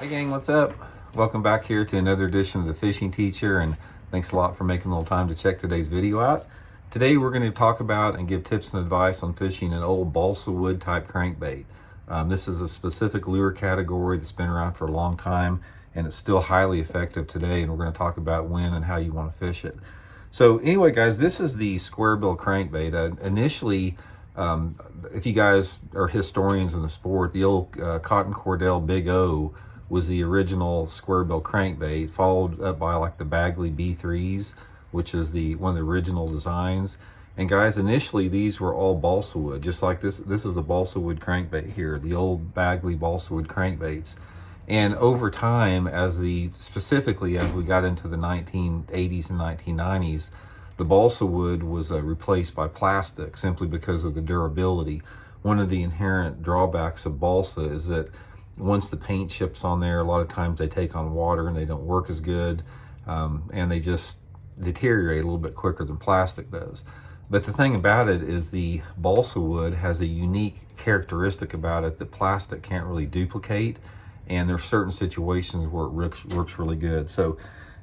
Hey gang, what's up? Welcome back here to another edition of the Fishing Teacher, and thanks a lot for making a little time to check today's video out. Today we're going to talk about and give tips and advice on fishing an old balsa wood type crankbait. This is a specific lure category that's been around for a long time, and it's still highly effective today, and we're going to talk about when and how you want to fish it. So anyway guys, this is the square bill crankbait. Initially, if you guys are historians in the sport, the old Cotton Cordell Big O was the original square bill crankbait, followed up by like the Bagley B3s, which is one of the original designs. And guys, initially these were all balsa wood, just like this. This is a balsa wood crankbait here, the old Bagley balsa wood crankbaits. And over time, specifically as we got into the 1980s and 1990s, the balsa wood was replaced by plastic simply because of the durability. One of the inherent drawbacks of balsa is that once the paint chips on there, a lot of times they take on water and they don't work as good, and they just deteriorate a little bit quicker than plastic does. But the thing about it is the balsa wood has a unique characteristic about it that plastic can't really duplicate, and there's certain situations where it works really good. So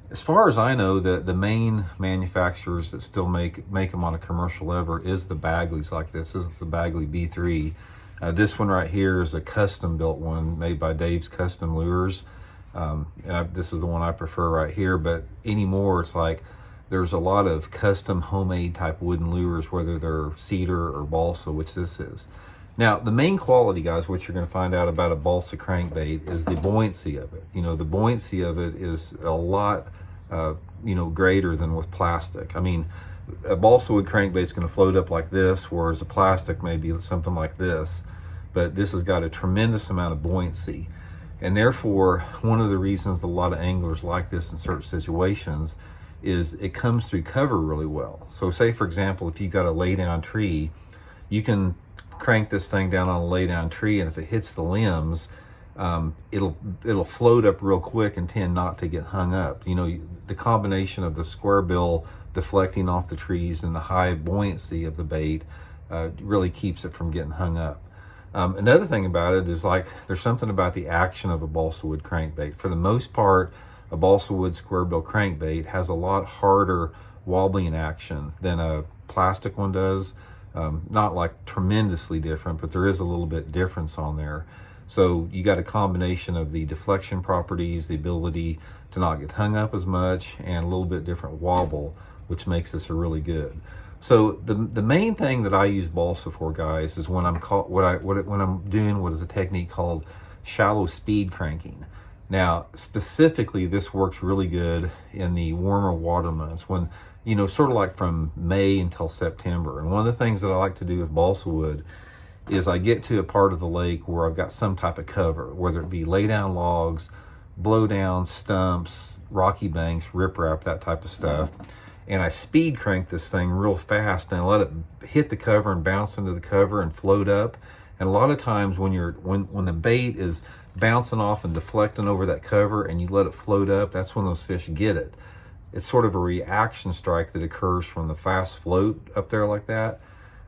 as far as I know, the main manufacturers that still make them on a commercial level is the Bagleys like this. This is the Bagley B3. This one right here is a custom built one made by Dave's Custom Lures. This is the one I prefer right here, but anymore it's like there's a lot of custom homemade type wooden lures, whether they're cedar or balsa, which this is. Now, the main quality, guys, what you're going to find out about a balsa crankbait is the buoyancy of it. You know, the buoyancy of it is a lot, greater than with plastic. I mean, a balsa wood crankbait is going to float up like this, whereas a plastic may be something like this. But this has got a tremendous amount of buoyancy. And therefore, one of the reasons a lot of anglers like this in certain situations is it comes through cover really well. So say, for example, if you've got a lay down tree, you can crank this thing down on a lay down tree, and if it hits the limbs, it'll float up real quick and tend not to get hung up. You know, the combination of the square bill deflecting off the trees and the high buoyancy of the bait really keeps it from getting hung up. Another thing about it is like there's something about the action of a balsa wood crankbait. For the most part, a balsa wood square bill crankbait has a lot harder wobbling action than a plastic one does. Not like tremendously different, but there is a little bit difference on there. So you got a combination of the deflection properties, the ability to not get hung up as much, and a little bit different wobble, which makes this a really good. So the main thing that I use balsa for, guys, is when I'm doing what is a technique called shallow speed cranking. Now, specifically, this works really good in the warmer water months, when, sort of like from May until September. And one of the things that I like to do with balsa wood is I get to a part of the lake where I've got some type of cover, whether it be lay down logs, blow down stumps, rocky banks, riprap, that type of stuff. And I speed crank this thing real fast and let it hit the cover and bounce into the cover and float up. And a lot of times when the bait is bouncing off and deflecting over that cover and you let it float up, that's when those fish get it. It's sort of a reaction strike that occurs from the fast float up there like that.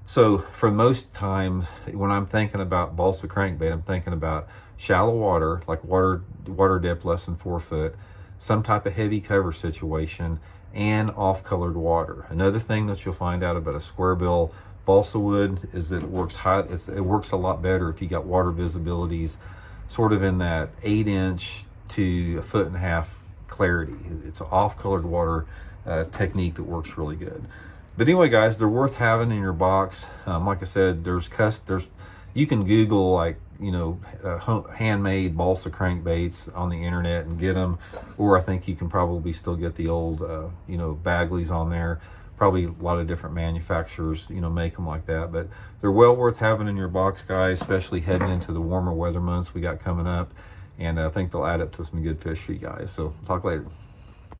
So for most times when I'm thinking about balsa crankbait, I'm thinking about shallow water, like water depth less than 4 foot, some type of heavy cover situation, and off-colored water. Another thing that you'll find out about a square bill balsa wood is that it works a lot better if you got water visibilities sort of in that 8-inch to 1.5 foot clarity. It's an off-colored water technique that works really good. But anyway, guys, they're worth having in your box. Like I said, you can Google like handmade balsa crankbaits on the internet and get them, or I think you can probably still get the old Bagleys on there. Probably a lot of different manufacturers make them like that, but they're well worth having in your box, guys, especially heading into the warmer weather months we got coming up, and I think they'll add up to some good fish for you guys. So talk later.